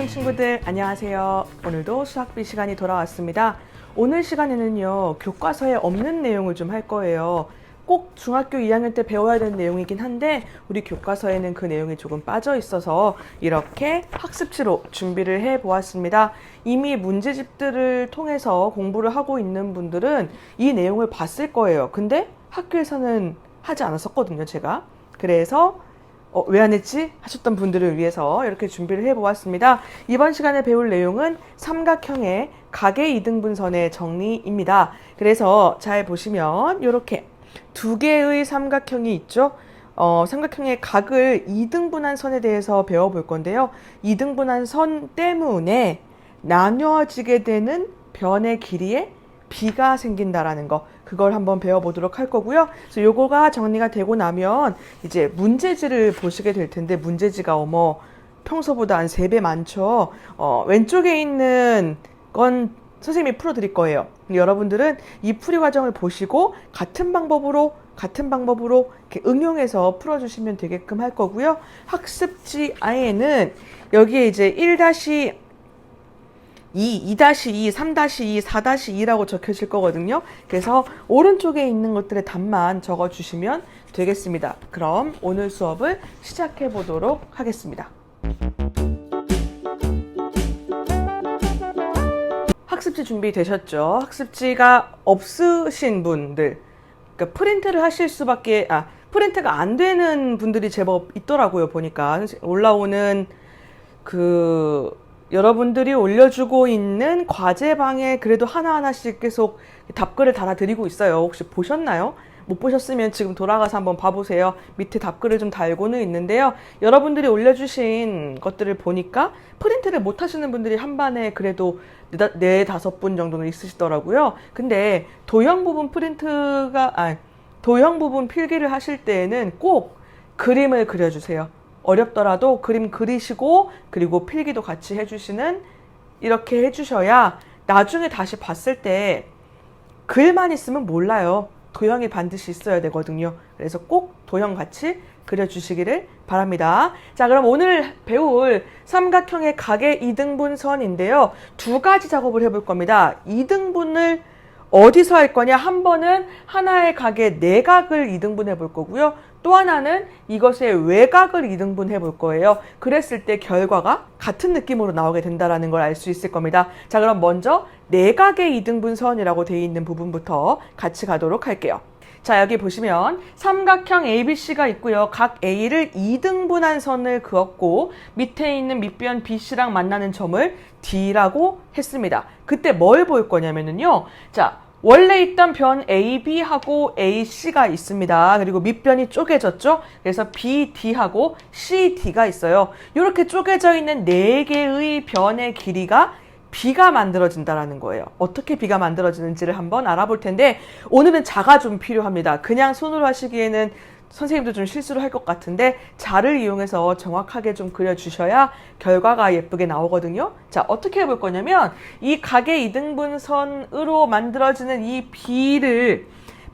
수능 친구들 안녕하세요. 오늘도 수학비 시간이 돌아왔습니다. 오늘 시간에는요, 교과서에 없는 내용을 좀 할 거예요. 꼭 중학교 2학년 때 배워야 되는 내용이긴 한데 우리 교과서에는 그 내용이 조금 빠져 있어서 이렇게 학습지로 준비를 해 보았습니다. 이미 문제집들을 통해서 공부를 하고 있는 분들은 이 내용을 봤을 거예요. 근데 학교에서는 하지 않았었거든요, 제가. 그래서 왜 안 했지? 하셨던 분들을 위해서 이렇게 준비를 해보았습니다. 이번 시간에 배울 내용은 삼각형의 각의 이등분선의 정리입니다. 그래서 잘 보시면 이렇게 두 개의 삼각형이 있죠. 삼각형의 각을 이등분한 선에 대해서 배워볼 건데요. 이등분한 선 때문에 나뉘어지게 되는 변의 길이에 비가 생긴다라는 거, 그걸 한번 배워보도록 할 거고요. 그래서 요거가 정리가 되고 나면 이제 문제지를 보시게 될 텐데, 문제지가 평소보다 한 3배 많죠. 왼쪽에 있는 건 선생님이 풀어드릴 거예요. 여러분들은 이 풀이 과정을 보시고 같은 방법으로 이렇게 응용해서 풀어주시면 되게끔 할 거고요. 학습지 아에는 여기에 이제 1-2, 2-2, 3-2, 4-2라고 적혀질 거거든요. 그래서 오른쪽에 있는 것들의 답만 적어주시면 되겠습니다. 그럼 오늘 수업을 시작해 보도록 하겠습니다. 학습지 준비되셨죠? 학습지가 없으신 분들, 그러니까 프린트를 하실 수밖에, 프린트가 안 되는 분들이 제법 있더라고요. 보니까 올라오는 여러분들이 올려주고 있는 과제방에 그래도 하나하나씩 계속 답글을 달아드리고 있어요. 혹시 보셨나요? 못 보셨으면 지금 돌아가서 한번 봐보세요. 밑에 답글을 좀 달고는 있는데요. 여러분들이 올려주신 것들을 보니까 프린트를 못 하시는 분들이 한 반에 그래도 4-5분 정도는 있으시더라고요. 근데 도형 부분 도형 부분 필기를 하실 때에는 꼭 그림을 그려주세요. 어렵더라도 그림 그리시고 그리고 필기도 같이 해주시는, 이렇게 해주셔야 나중에 다시 봤을 때 글만 있으면 몰라요. 도형이 반드시 있어야 되거든요. 그래서 꼭 도형 같이 그려주시기를 바랍니다. 자, 그럼 오늘 배울 삼각형의 각의 이등분선인데요. 2가지 작업을 해볼 겁니다. 이등분을 어디서 할 거냐? 한 번은 하나의 각의 내각을 이등분해 볼 거고요. 또 하나는 이것의 외각을 이등분해 볼 거예요. 그랬을 때 결과가 같은 느낌으로 나오게 된다는 걸 알 수 있을 겁니다. 자, 그럼 먼저 내각의 이등분선이라고 되어 있는 부분부터 같이 가도록 할게요. 자, 여기 보시면 삼각형 ABC가 있고요. 각 A를 이등분한 선을 그었고 밑에 있는 밑변 BC랑 만나는 점을 D라고 했습니다. 그때 뭘 볼 거냐면요. 자, 원래 있던 변 AB하고 AC가 있습니다. 그리고 밑변이 쪼개졌죠? 그래서 BD하고 CD가 있어요. 이렇게 쪼개져 있는 4개의 변의 길이가 비가 만들어진다는 거예요. 어떻게 비가 만들어지는지를 한번 알아볼 텐데 오늘은 자가 좀 필요합니다. 그냥 손으로 하시기에는 선생님도 좀 실수를 할 것 같은데 자를 이용해서 정확하게 좀 그려주셔야 결과가 예쁘게 나오거든요. 자, 어떻게 해볼 거냐면 이 각의 이등분선으로 만들어지는 이 비를,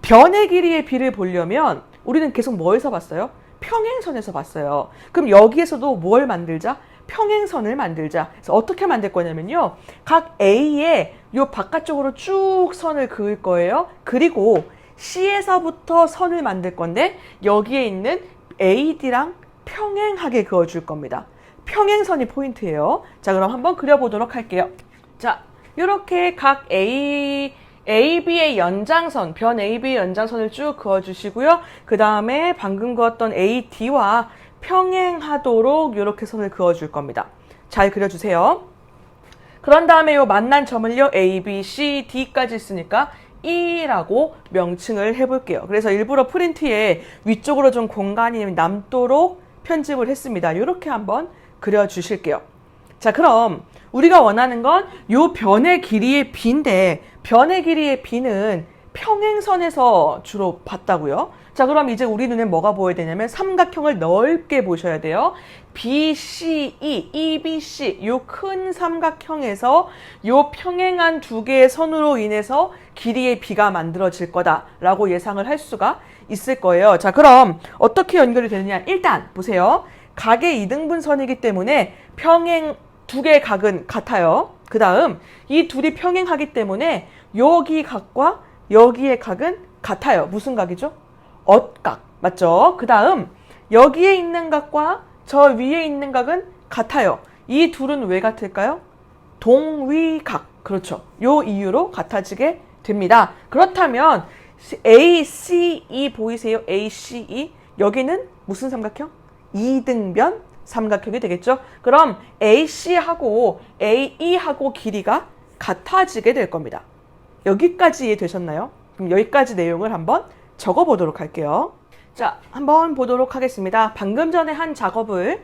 변의 길이의 비를 보려면 우리는 계속 뭐에서 봤어요? 평행선에서 봤어요. 그럼 여기에서도 뭘 만들자? 평행선을 만들자. 그래서 어떻게 만들 거냐면요. 각 A에 요 바깥쪽으로 쭉 선을 그을 거예요. 그리고 C에서부터 선을 만들 건데 여기에 있는 AD랑 평행하게 그어줄 겁니다. 평행선이 포인트예요. 자, 그럼 한번 그려보도록 할게요. 자, 이렇게 각 AB의 연장선, 변 AB의 연장선을 쭉 그어주시고요. 그 다음에 방금 그었던 AD와 평행하도록 이렇게 선을 그어줄 겁니다. 잘 그려주세요. 그런 다음에 요 만난 점을요, A, B, C, D까지 있으니까 E라고 명칭을 해볼게요. 그래서 일부러 프린트에 위쪽으로 좀 공간이 남도록 편집을 했습니다. 이렇게 한번 그려주실게요. 자, 그럼 우리가 원하는 건 요 변의 길이의 B인데 변의 길이의 B는 평행선에서 주로 봤다고요. 자, 그럼 이제 우리 눈에 뭐가 보여야 되냐면 삼각형을 넓게 보셔야 돼요. BCE, EBC 요 큰 삼각형에서 요 평행한 2개의 선으로 인해서 길이의 비가 만들어질 거다라고 예상을 할 수가 있을 거예요. 자, 그럼 어떻게 연결이 되느냐? 일단 보세요. 각의 이등분선이기 때문에 평행 두 개의 각은 같아요. 그 다음 이 둘이 평행하기 때문에 여기 각과 여기의 각은 같아요. 무슨 각이죠? 엇각. 맞죠? 그 다음 여기에 있는 각과 저 위에 있는 각은 같아요. 이 둘은 왜 같을까요? 동위각. 그렇죠. 요 이유로 같아지게 됩니다. 그렇다면 ACE 보이세요? ACE. 여기는 무슨 삼각형? 이등변 삼각형이 되겠죠? 그럼 AC하고 AE하고 길이가 같아지게 될 겁니다. 여기까지 이해되셨나요? 그럼 여기까지 내용을 한번 적어보도록 할게요. 자, 한번 보도록 하겠습니다. 방금 전에 한 작업을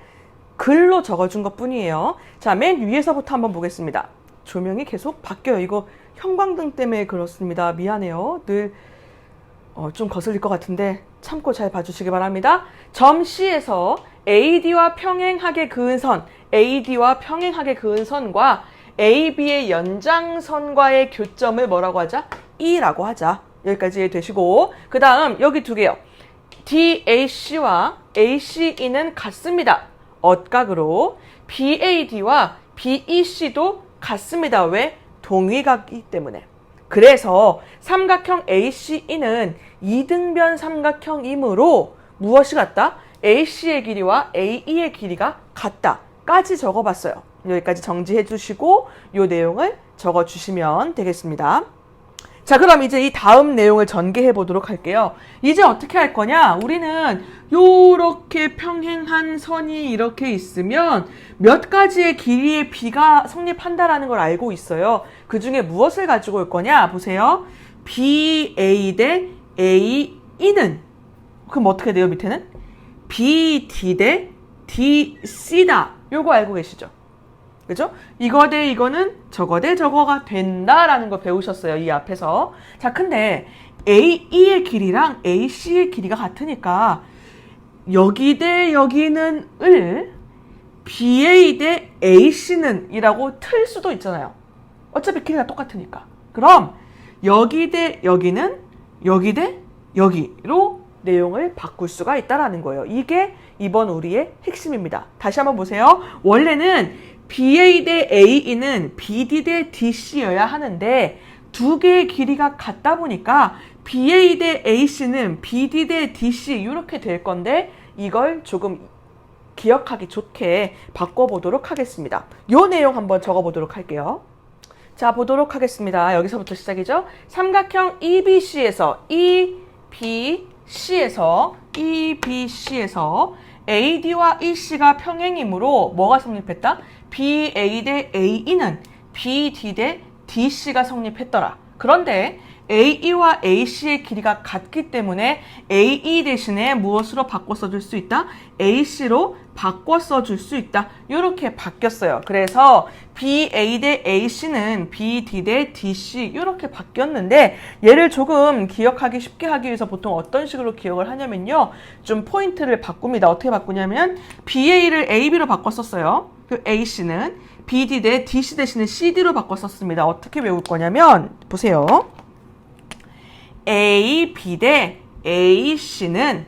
글로 적어준 것 뿐이에요. 자, 맨 위에서부터 한번 보겠습니다. 조명이 계속 바뀌어요. 이거 형광등 때문에 그렇습니다. 미안해요. 늘 좀 거슬릴 것 같은데 참고 잘 봐주시기 바랍니다. 점 C에서 AD와 평행하게 그은 선, AD와 평행하게 그은 선과 AB의 연장선과의 교점을 뭐라고 하자? E라고 하자. 여기까지 이해되시고, 그 다음 여기 두 개요. DAC와 ACE는 같습니다. 엇각으로. BAD와 BEC도 같습니다. 왜? 동위각이기 때문에. 그래서 삼각형 ACE는 이등변 삼각형이므로 무엇이 같다? AC의 길이와 AE의 길이가 같다까지 적어봤어요. 여기까지 정지해 주시고 이 내용을 적어주시면 되겠습니다. 자, 그럼 이제 이 다음 내용을 전개해 보도록 할게요. 이제 어떻게 할 거냐? 우리는 요렇게 평행한 선이 이렇게 있으면 몇 가지의 길이의 비가 성립한다라는 걸 알고 있어요. 그 중에 무엇을 가지고 올 거냐? 보세요. BA 대 AE는 그럼 어떻게 돼요? 밑에는? BD 대 DC다. 요거 알고 계시죠? 그죠? 이거 대 이거는 저거 대 저거가 된다라는 거 배우셨어요. 이 앞에서. 자, 근데 AE의 길이랑 AC의 길이가 같으니까 여기 대 여기는 을 BA 대 AC는 이라고 틀 수도 있잖아요. 어차피 길이가 똑같으니까. 그럼 여기 대 여기는 여기 대 여기로 내용을 바꿀 수가 있다라는 거예요. 이게 이번 우리의 핵심입니다. 다시 한번 보세요. 원래는 BA 대 AE는 BD 대 DC여야 하는데 두 개의 길이가 같다 보니까 BA 대 AC는 BD 대 DC 이렇게 될 건데 이걸 조금 기억하기 좋게 바꿔보도록 하겠습니다. 요 내용 한번 적어보도록 할게요. 자, 보도록 하겠습니다. 여기서부터 시작이죠. 삼각형 EBC에서 AD와 EC가 평행이므로 뭐가 성립했다? BA 대 AE는 BD 대 DC가 성립했더라. 그런데 AE와 AC의 길이가 같기 때문에 AE 대신에 무엇으로 바꿔 써줄 수 있다? AC로 바꿔 써줄 수 있다. 이렇게 바뀌었어요. 그래서 BA 대 AC는 BD 대 DC 이렇게 바뀌었는데 얘를 조금 기억하기 쉽게 하기 위해서 보통 어떤 식으로 기억을 하냐면요. 좀 포인트를 바꿉니다. 어떻게 바꾸냐면 BA를 AB로 바꿔 썼어요. 그 AC는 BD 대 DC 대신에 CD로 바꿔 썼습니다. 어떻게 외울 거냐면 보세요. AB 대 AC는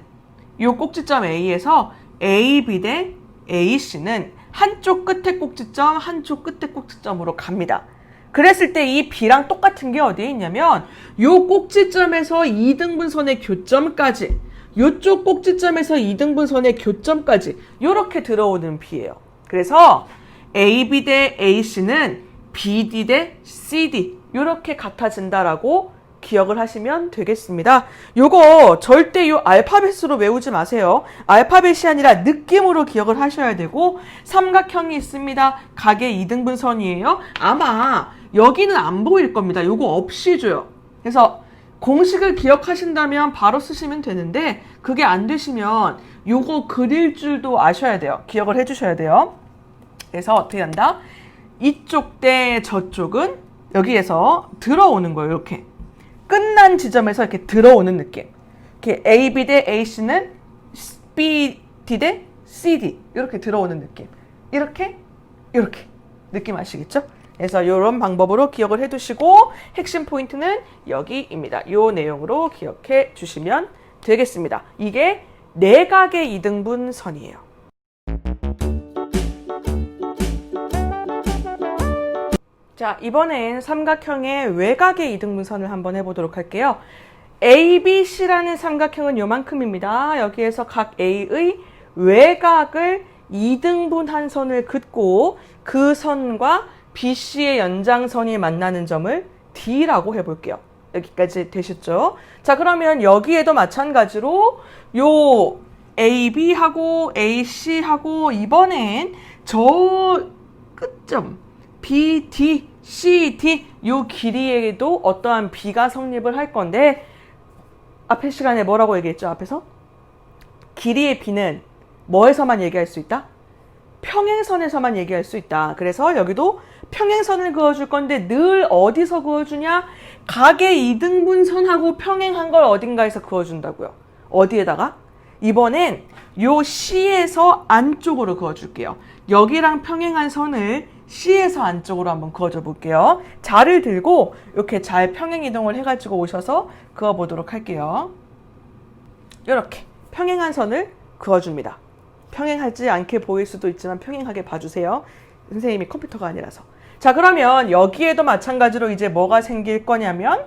이 꼭지점 A에서 AB 대 AC는 한쪽 끝에 꼭지점, 한쪽 끝에 꼭지점으로 갑니다. 그랬을 때 이 B랑 똑같은 게 어디에 있냐면 이 꼭지점에서 2등분선의 교점까지 이쪽 꼭지점에서 2등분선의 교점까지 이렇게 들어오는 B예요. 그래서 AB 대 AC는 BD 대 CD 이렇게 같아진다라고 기억을 하시면 되겠습니다. 요거 절대 요 알파벳으로 외우지 마세요. 알파벳이 아니라 느낌으로 기억을 하셔야 되고 삼각형이 있습니다. 각의 2등분선이에요. 아마 여기는 안 보일 겁니다. 요거 없이 줘요. 그래서 공식을 기억하신다면 바로 쓰시면 되는데 그게 안 되시면 요거 그릴 줄도 아셔야 돼요. 기억을 해주셔야 돼요. 그래서 어떻게 한다? 이쪽 대 저쪽은 여기에서 들어오는 거예요. 이렇게. 끝난 지점에서 이렇게 들어오는 느낌. 이렇게 AB 대 AC는 BD 대 CD 이렇게 들어오는 느낌. 이렇게 느낌 아시겠죠? 그래서 이런 방법으로 기억을 해두시고 핵심 포인트는 여기입니다. 이 내용으로 기억해 주시면 되겠습니다. 이게 내각의 이등분선이에요. 자, 이번엔 삼각형의 외곽의 이등분선을 한번 해보도록 할게요. ABC라는 삼각형은 요만큼입니다. 여기에서 각 A의 외곽을 이등분한 선을 긋고 그 선과 BC의 연장선이 만나는 점을 D라고 해볼게요. 여기까지 되셨죠? 자, 그러면 여기에도 마찬가지로 요 AB하고 AC하고 이번엔 저 끝점 BD, CD 요 길이에도 어떠한 B가 성립을 할 건데 앞에 시간에 뭐라고 얘기했죠? 앞에서? 길이의 B는 뭐에서만 얘기할 수 있다? 평행선에서만 얘기할 수 있다. 그래서 여기도 평행선을 그어줄 건데 늘 어디서 그어주냐? 각의 이등분선하고 평행한 걸 어딘가에서 그어준다고요. 어디에다가? 이번엔 요 C에서 안쪽으로 그어줄게요. 여기랑 평행한 선을 C에서 안쪽으로 한번 그어줘 볼게요. 자를 들고 이렇게 잘 평행이동을 해가지고 오셔서 그어보도록 할게요. 이렇게 평행한 선을 그어줍니다. 평행하지 않게 보일 수도 있지만 평행하게 봐주세요. 선생님이 컴퓨터가 아니라서. 자, 그러면 여기에도 마찬가지로 이제 뭐가 생길 거냐면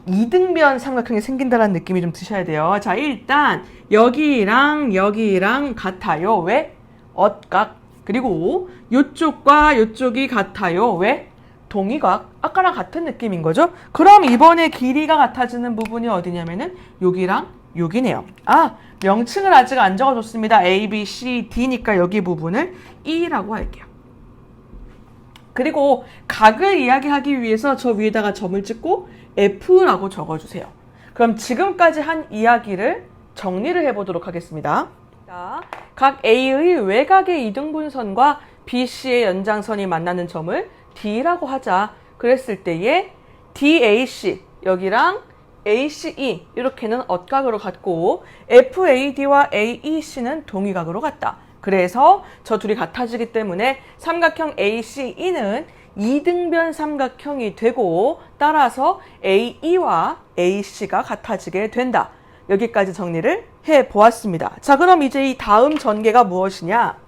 이등변 삼각형이 생긴다는 느낌이 좀 드셔야 돼요. 자, 일단 여기랑 여기랑 같아요. 왜? 엇각. 그리고 이쪽과 이쪽이 같아요. 왜? 동의각. 아까랑 같은 느낌인 거죠? 그럼 이번에 길이가 같아지는 부분이 어디냐면은 여기랑 여기네요. 아, 명칭을 아직 안 적어줬습니다. A, B, C, D니까 여기 부분을 E라고 할게요. 그리고 각을 이야기하기 위해서 저 위에다가 점을 찍고 F라고 적어주세요. 그럼 지금까지 한 이야기를 정리를 해보도록 하겠습니다. 자, 각 A의 외곽의 이등분선과 BC의 연장선이 만나는 점을 D라고 하자. 그랬을 때에 DAC 여기랑 ACE 이렇게는 엇각으로 같고 FAD와 AEC는 동의각으로 같다. 그래서 저 둘이 같아지기 때문에 삼각형 ACE는 이등변 삼각형이 되고 따라서 AE와 AC가 같아지게 된다. 여기까지 정리를 해보았습니다. 자, 그럼 이제 이 다음 전개가 무엇이냐?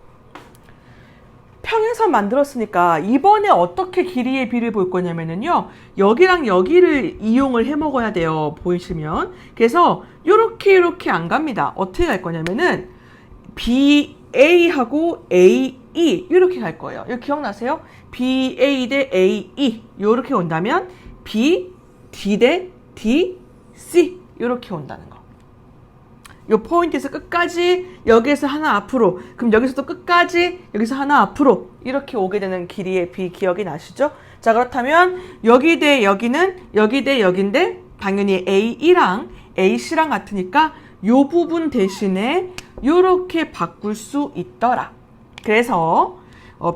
평행선 만들었으니까 이번에 어떻게 길이의 B를 볼 거냐면요. 여기랑 여기를 이용을 해 먹어야 돼요. 보이시면. 그래서 요렇게 안 갑니다. 어떻게 갈 거냐면은 BA하고 AE 이렇게 갈 거예요. 이거 기억나세요? BA 대 AE 요렇게 온다면 BD 대 DC 이렇게 온다는 거. 요 포인트에서 끝까지 여기에서 하나 앞으로 그럼 여기서도 끝까지 여기서 하나 앞으로 이렇게 오게 되는 길이의 B 기억이 나시죠? 자, 그렇다면 여기 대 여기는 여기 대 여기인데 당연히 AE랑 AC랑 같으니까 요 부분 대신에 요렇게 바꿀 수 있더라. 그래서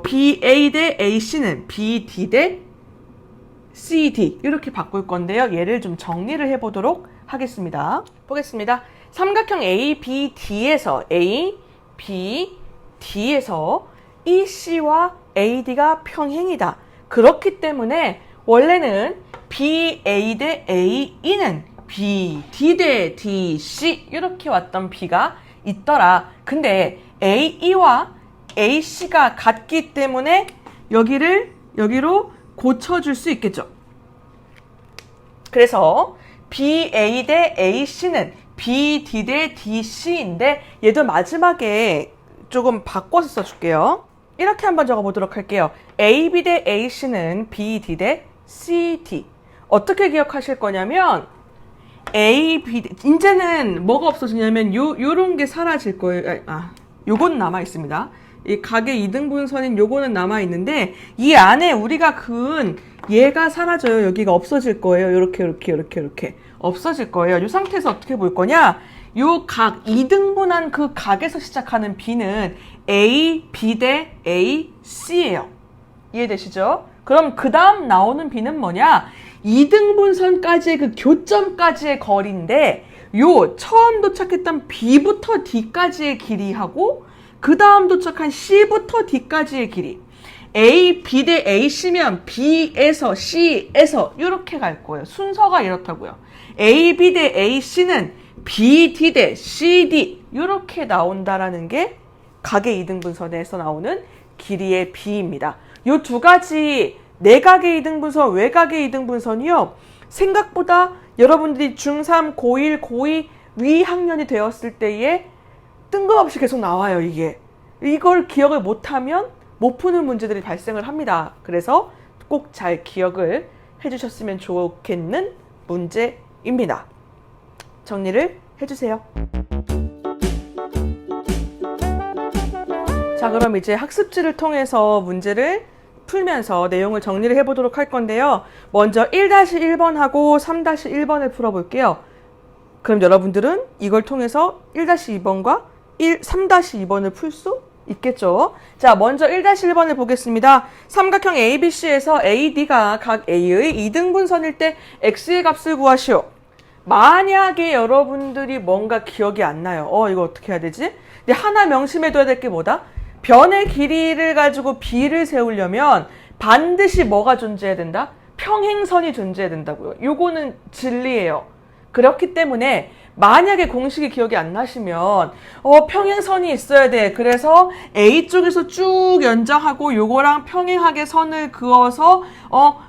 BA 대 AC는 BD 대 CD 이렇게 바꿀 건데요. 얘를 좀 정리를 해보도록 하겠습니다. 보겠습니다. 삼각형 ABD에서 EC와 AD가 평행이다. 그렇기 때문에 원래는 BA 대 AE는 BD 대 DC 이렇게 왔던 B가 있더라. 근데 AE와 AC가 같기 때문에 여기로 고쳐줄 수 있겠죠. 그래서 BA 대 AC는 BD 대 DC인데 얘도 마지막에 조금 바꿔서 써줄게요. 이렇게 한번 적어보도록 할게요. AB 대 AC는 BD 대 CD. 어떻게 기억하실 거냐면 AB 이제는 뭐가 없어지냐면 요런 게 사라질 거예요. 요건 남아 있습니다. 이 각의 이등분선인 요거는 남아 있는데 이 안에 우리가 그은 얘가 사라져요. 여기가 없어질 거예요. 이렇게 없어질 거예요. 이 상태에서 어떻게 볼 거냐? 요 각 이등분한 그 각에서 시작하는 B는 A, B 대 A, C예요. 이해되시죠? 그럼 그 다음 나오는 B는 뭐냐? 이등분선까지의 그 교점까지의 거리인데 요 처음 도착했던 B부터 D까지의 길이하고 그 다음 도착한 C부터 D까지의 길이 A, B 대 AC면 B에서 C에서 이렇게 갈 거예요. 순서가 이렇다고요. A, B 대 AC는 B, D 대 CD 이렇게 나온다라는 게 각의 이등분선에서 나오는 길이의 B입니다. 요 두 가지 내각의 이등분선, 외각의 이등분선이요. 생각보다 여러분들이 중3, 고1, 고2 위학년이 되었을 때에 뜬금없이 계속 나와요, 이게. 이걸 기억을 못하면 못 푸는 문제들이 발생을 합니다. 그래서 꼭 잘 기억을 해주셨으면 좋겠는 문제입니다. 정리를 해주세요. 자, 그럼 이제 학습지를 통해서 문제를 풀면서 내용을 정리를 해보도록 할 건데요. 먼저 1-1번하고 3-1번을 풀어볼게요. 그럼 여러분들은 이걸 통해서 1-2번과 3-2번을 풀 수 있겠죠? 자, 먼저 1-1번을 보겠습니다. 삼각형 ABC에서 AD가 각 A의 이등분선일 때 X의 값을 구하시오. 만약에 여러분들이 뭔가 기억이 안 나요. 이거 어떻게 해야 되지? 근데 하나 명심해둬야 될 게 뭐다? 변의 길이를 가지고 B를 세우려면 반드시 뭐가 존재해야 된다? 평행선이 존재해야 된다고요. 요거는 진리예요. 그렇기 때문에 만약에 공식이 기억이 안 나시면 평행선이 있어야 돼. 그래서 A쪽에서 쭉 연장하고 요거랑 평행하게 선을 그어서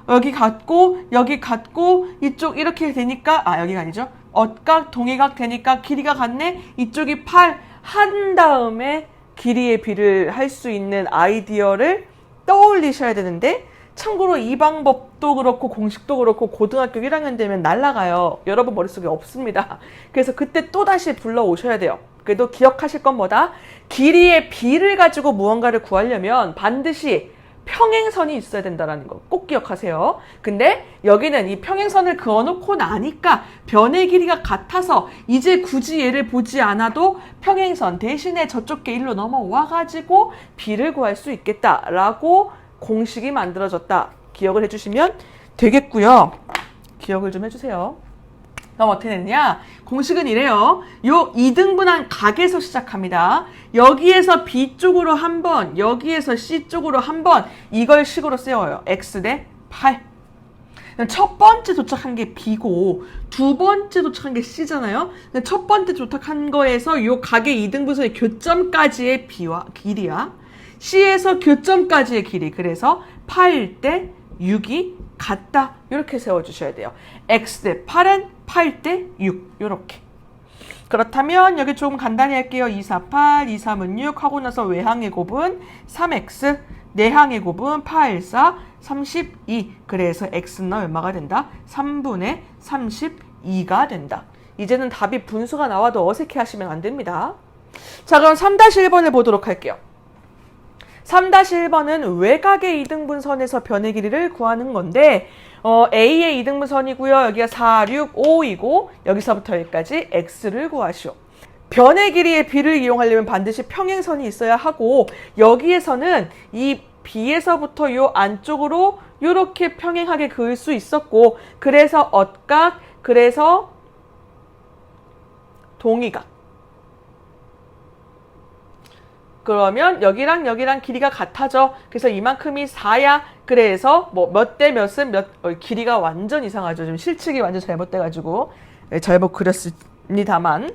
여기 같고 여기 같고 이쪽 이렇게 되니까 여기가 아니죠. 엇각 동의각 되니까 길이가 같네. 이쪽이 8 한 다음에 길이의 비를 할 수 있는 아이디어를 떠올리셔야 되는데 참고로 이 방법도 그렇고 공식도 그렇고 고등학교 1학년 되면 날아가요. 여러분 머릿속에 없습니다. 그래서 그때 또다시 불러오셔야 돼요. 그래도 기억하실 건 뭐다? 길이의 비를 가지고 무언가를 구하려면 반드시 평행선이 있어야 된다는 거 꼭 기억하세요. 근데 여기는 이 평행선을 그어놓고 나니까 변의 길이가 같아서 이제 굳이 얘를 보지 않아도 평행선 대신에 저쪽 게 일로 넘어와가지고 비를 구할 수 있겠다라고 공식이 만들어졌다. 기억을 해주시면 되겠고요. 기억을 좀 해주세요. 그럼 어떻게 됐냐? 공식은 이래요. 요 이등분한 각에서 시작합니다. 여기에서 B쪽으로 한 번, 여기에서 C쪽으로 한 번, 이걸 식으로 세워요. X 대 8. 첫 번째 도착한 게 B고 두 번째 도착한 게 C잖아요. 첫 번째 도착한 거에서 요 각의 이등분선의 교점까지의 B와 길이야. C에서 교점까지의 길이. 그래서 8 대 6이 같다. 이렇게 세워주셔야 돼요. X 대 8은 8 대 6. 이렇게. 그렇다면 여기 조금 간단히 할게요. 2, 4, 8, 2, 3은 6 하고 나서 외항의 곱은 3X, 내항의 곱은 8, 4, 32. 그래서 X는 얼마가 된다? 3분의 32가 된다. 이제는 답이 분수가 나와도 어색해 하시면 안 됩니다. 자, 그럼 3-1번을 보도록 할게요. 3-1번은 외각의 이등분선에서 변의 길이를 구하는 건데 A의 이등분선이고요. 여기가 4, 6, 5이고 여기서부터 여기까지 X를 구하시오. 변의 길이의 B를 이용하려면 반드시 평행선이 있어야 하고 여기에서는 이 B에서부터 요 안쪽으로 이렇게 평행하게 그을 수 있었고 그래서 엇각, 그래서 동의각. 그러면 여기랑 여기랑 길이가 같아져. 그래서 이만큼이 4야. 그래서 뭐 몇 대 몇은 길이가 완전 이상하죠. 좀 실측이 완전 잘못돼가지고 잘못 그렸습니다만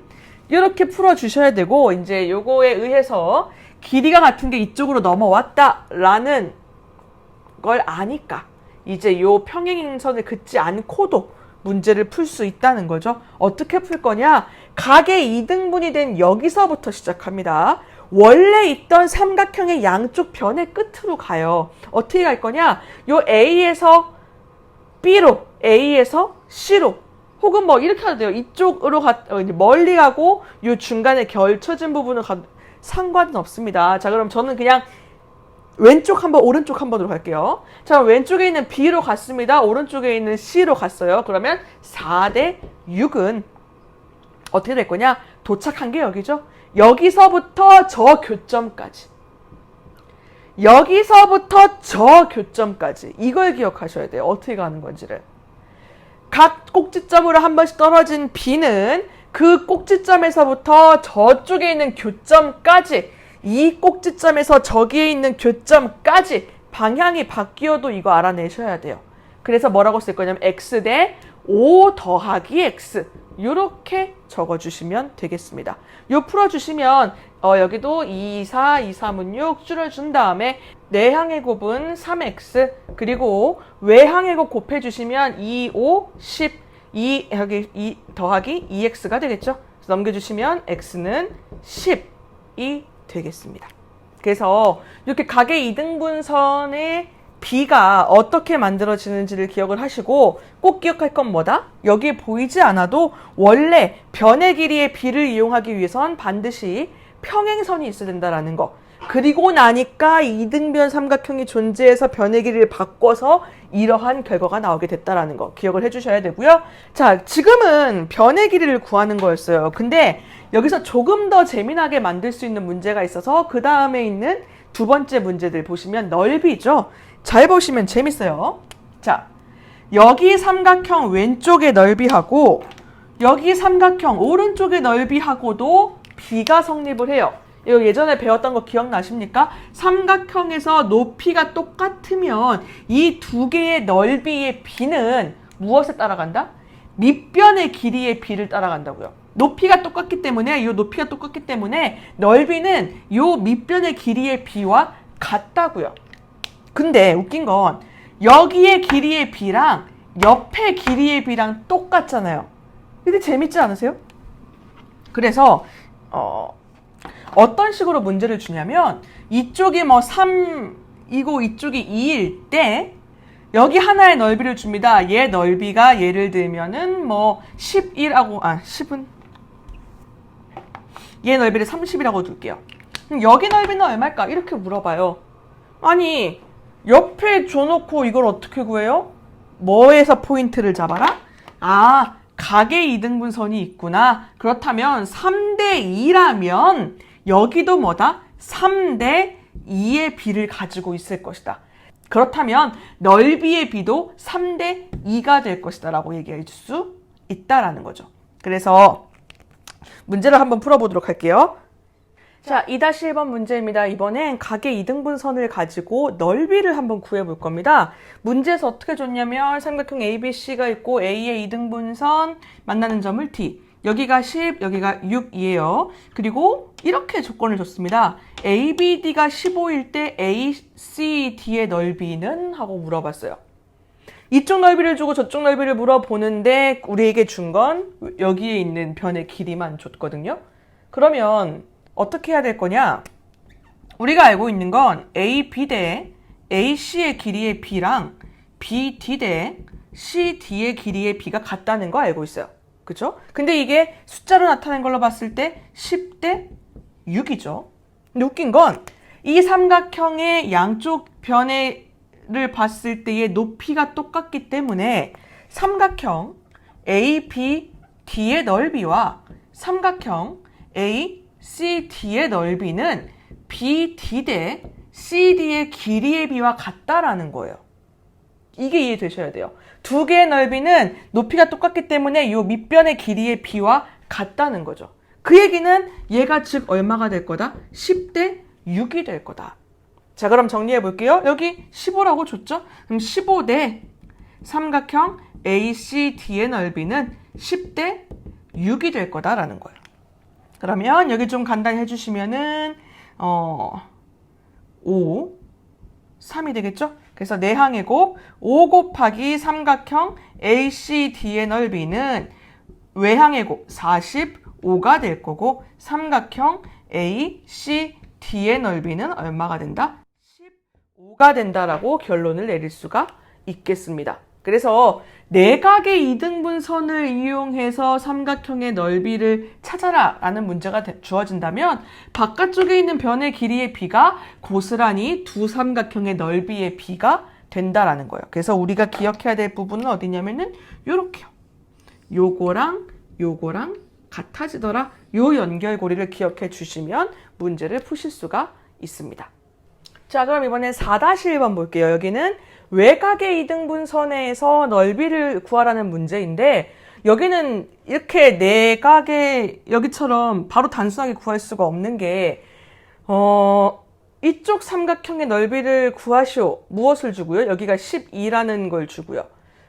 이렇게 풀어주셔야 되고 이제 요거에 의해서 길이가 같은 게 이쪽으로 넘어왔다라는 걸 아니까 이제 요 평행선을 긋지 않고도 문제를 풀 수 있다는 거죠. 어떻게 풀 거냐? 각의 이등분이 된 여기서부터 시작합니다. 원래 있던 삼각형의 양쪽 변의 끝으로 가요. 어떻게 갈 거냐? 요 A에서 B로, A에서 C로, 혹은 뭐 이렇게 하도 돼요. 이쪽으로 멀리 가고 요 중간에 결쳐진 부분을 상관은 없습니다. 자, 그럼 저는 그냥 왼쪽 한 번, 오른쪽 한 번으로 갈게요. 자, 왼쪽에 있는 B로 갔습니다. 오른쪽에 있는 C로 갔어요. 그러면 4 대 6은 어떻게 될 거냐? 도착한 게 여기죠. 여기서부터 저 교점까지. 여기서부터 저 교점까지. 이걸 기억하셔야 돼요. 어떻게 가는 건지를. 각 꼭지점으로 한 번씩 떨어진 B는 그 꼭지점에서부터 저쪽에 있는 교점까지, 이 꼭지점에서 저기에 있는 교점까지 방향이 바뀌어도 이거 알아내셔야 돼요. 그래서 뭐라고 쓸 거냐면 X 대 5 더하기 X. 이렇게 적어주시면 되겠습니다. 요 풀어주시면 여기도 2, 4, 2, 3은 6 줄여준 다음에 내항의 곱은 3x 그리고 외항의 곱 곱해주시면 2, 5, 10 여기 2 더하기 2x가 되겠죠. 그래서 넘겨주시면 x는 10이 되겠습니다. 그래서 이렇게 각의 이등분선의 b가 어떻게 만들어지는지를 기억을 하시고 꼭 기억할 건 뭐다? 여기에 보이지 않아도 원래 변의 길이의 b를 이용하기 위해선 반드시 평행선이 있어야 된다는 거. 그리고 나니까 이등변 삼각형이 존재해서 변의 길이를 바꿔서 이러한 결과가 나오게 됐다라는 거 기억을 해주셔야 되고요. 자, 지금은 변의 길이를 구하는 거였어요. 근데 여기서 조금 더 재미나게 만들 수 있는 문제가 있어서 그 다음에 있는 두 번째 문제들 보시면 넓이죠. 잘 보시면 재밌어요. 자, 여기 삼각형 왼쪽의 넓이하고 여기 삼각형 오른쪽의 넓이하고도 b가 성립을 해요. 이거 예전에 배웠던 거 기억나십니까? 삼각형에서 높이가 똑같으면 이 두 개의 넓이의 b는 무엇에 따라간다? 밑변의 길이의 b를 따라간다고요. 높이가 똑같기 때문에 넓이는 이 밑변의 길이의 b와 같다고요. 근데 웃긴 건 여기의 길이의 b랑 옆의 길이의 b랑 똑같잖아요. 근데 재밌지 않으세요? 그래서 어떤 식으로 문제를 주냐면 이쪽이 뭐 3이고 이쪽이 2일 때 여기 하나의 넓이를 줍니다. 얘 넓이가 예를 들면은 뭐 10은 얘 넓이를 30이라고 둘게요. 그럼 여기 넓이는 얼마일까? 이렇게 물어봐요. 아니 옆에 줘놓고 이걸 어떻게 구해요? 뭐에서 포인트를 잡아라? 아, 각의 이등분선이 있구나. 그렇다면 3대 2라면 여기도 뭐다? 3대 2의 b를 가지고 있을 것이다. 그렇다면 넓이의 b도 3대 2가 될 것이다 라고 얘기할 수 있다라는 거죠. 그래서 문제를 한번 풀어보도록 할게요. 자, 2-1번 문제입니다. 이번엔 각의 이등분선을 가지고 넓이를 한번 구해볼 겁니다. 문제에서 어떻게 줬냐면 삼각형 ABC가 있고 A의 이등분선 만나는 점을 D, 여기가 10, 여기가 6이에요. 그리고 이렇게 조건을 줬습니다. ABD가 15일 때 ACD의 넓이는? 하고 물어봤어요. 이쪽 넓이를 주고 저쪽 넓이를 물어보는데 우리에게 준 건 여기에 있는 변의 길이만 줬거든요. 그러면 어떻게 해야 될 거냐? 우리가 알고 있는 건 AB 대 AC의 길이의 B랑 BD 대 CD의 길이의 B가 같다는 거 알고 있어요. 그죠? 근데 이게 숫자로 나타낸 걸로 봤을 때 10대 6이죠. 근데 웃긴 건 이 삼각형의 양쪽 변을 봤을 때의 높이가 똑같기 때문에 삼각형 ABD의 넓이와 삼각형 ACD의 넓이는 BD 대 CD의 길이의 비와 같다라는 거예요. 이게 이해되셔야 돼요. 두 개의 넓이는 높이가 똑같기 때문에 이 밑변의 길이의 비와 같다는 거죠. 그 얘기는 얘가 즉 얼마가 될 거다? 10대 6이 될 거다. 자, 그럼 정리해 볼게요. 여기 15라고 줬죠? 그럼 15대 삼각형 ACD의 넓이는 10대 6이 될 거다라는 거예요. 그러면 여기 좀 간단히 해주시면은 5, 3이 되겠죠? 그래서 내항의 곱 5 곱하기 삼각형 ACD의 넓이는 외항의 곱 45가 될 거고 삼각형 ACD의 넓이는 얼마가 된다? 15가 된다라고 결론을 내릴 수가 있겠습니다. 그래서 내각의 이등분선을 이용해서 삼각형의 넓이를 찾아라 라는 문제가 주어진다면 바깥쪽에 있는 변의 길이의 b가 고스란히 두 삼각형의 넓이의 b가 된다라는 거예요. 그래서 우리가 기억해야 될 부분은 어디냐면은 요렇게요. 요거랑 같아지더라. 요 연결고리를 기억해 주시면 문제를 푸실 수가 있습니다. 자, 그럼 이번엔 4-1번 볼게요. 여기는 외각의 이등분선에서 넓이를 구하라는 문제인데 여기는 이렇게 내각의 여기처럼 바로 단순하게 구할 수가 없는 게 이쪽 삼각형의 넓이를 구하시오. 무엇을 주고요? 여기가 12라는 걸 주고요.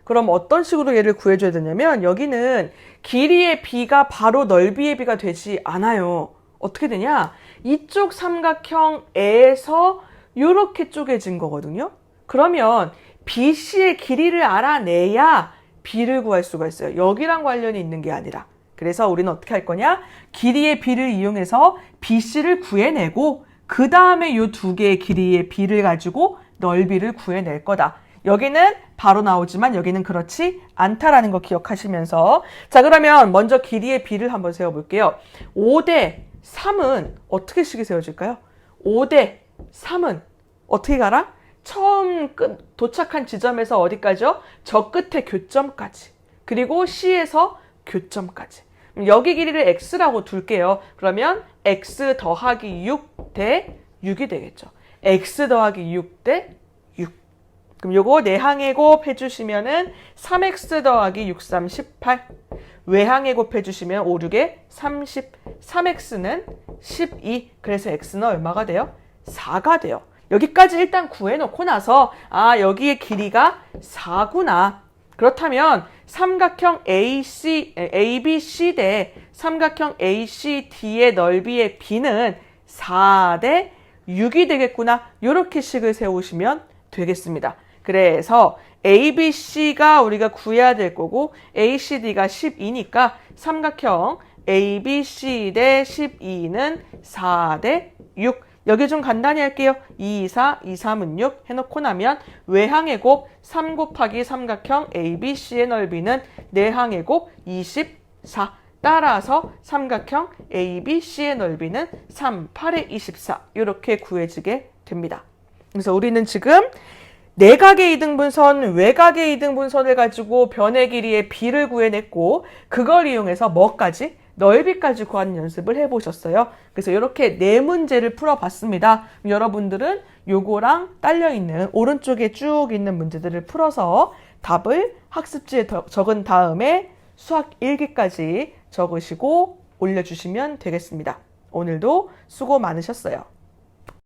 그럼 어떤 식으로 얘를 구해줘야 되냐면 여기는 길이의 b가 바로 넓이의 b가 되지 않아요. 어떻게 되냐? 이쪽 삼각형에서 이렇게 쪼개진 거거든요. 그러면 BC의 길이를 알아내야 b를 구할 수가 있어요. 여기랑 관련이 있는 게 아니라. 그래서 우리는 어떻게 할 거냐? 길이의 b를 이용해서 BC를 구해내고 그 다음에 이 두 개의 길이의 b를 가지고 넓이를 구해낼 거다. 여기는 바로 나오지만 여기는 그렇지 않다라는 거 기억하시면서 자 그러면 먼저 길이의 b를 한번 세워볼게요. 5대 3은 어떻게 식이 세워질까요? 5대 3은 어떻게 가라? 처음 도착한 지점에서 어디까지요? 저 끝에 교점까지. 그리고 C에서 교점까지. 여기 길이를 x라고 둘게요. 그러면 x 더하기 6 대 6이 되겠죠. x 더하기 6 대 6. 그럼 요거 내항의 곱 해주시면은 3x 더하기 6, 3, 18. 외항의 곱 해주시면 5, 6에 30. 3x는 12. 그래서 x는 얼마가 돼요? 4가 돼요. 여기까지 일단 구해놓고 나서 아 여기의 길이가 4구나. 그렇다면 삼각형 ABC 대 삼각형 ACD의 넓이의 b는 4 대 6이 되겠구나. 이렇게 식을 세우시면 되겠습니다. 그래서 ABC가 우리가 구해야 될 거고 ACD가 12니까 삼각형 ABC 대 12는 4 대 6. 여기 좀 간단히 할게요. 2, 2, 4, 2, 3은 6 해놓고 나면 외항의 곱 3 곱하기 삼각형 ABC의 넓이는 내항의 곱 24. 따라서 삼각형 ABC의 넓이는 3, 8의 24 이렇게 구해지게 됩니다. 그래서 우리는 지금 내각의 이등분선, 외각의 이등분선을 가지고 변의 길이의 b를 구해냈고 그걸 이용해서 뭐까지? 넓이까지 구하는 연습을 해보셨어요. 그래서 이렇게 네 문제를 풀어봤습니다. 여러분들은 요거랑 딸려있는 오른쪽에 쭉 있는 문제들을 풀어서 답을 학습지에 적은 다음에 수학 일기까지 적으시고 올려주시면 되겠습니다. 오늘도 수고 많으셨어요.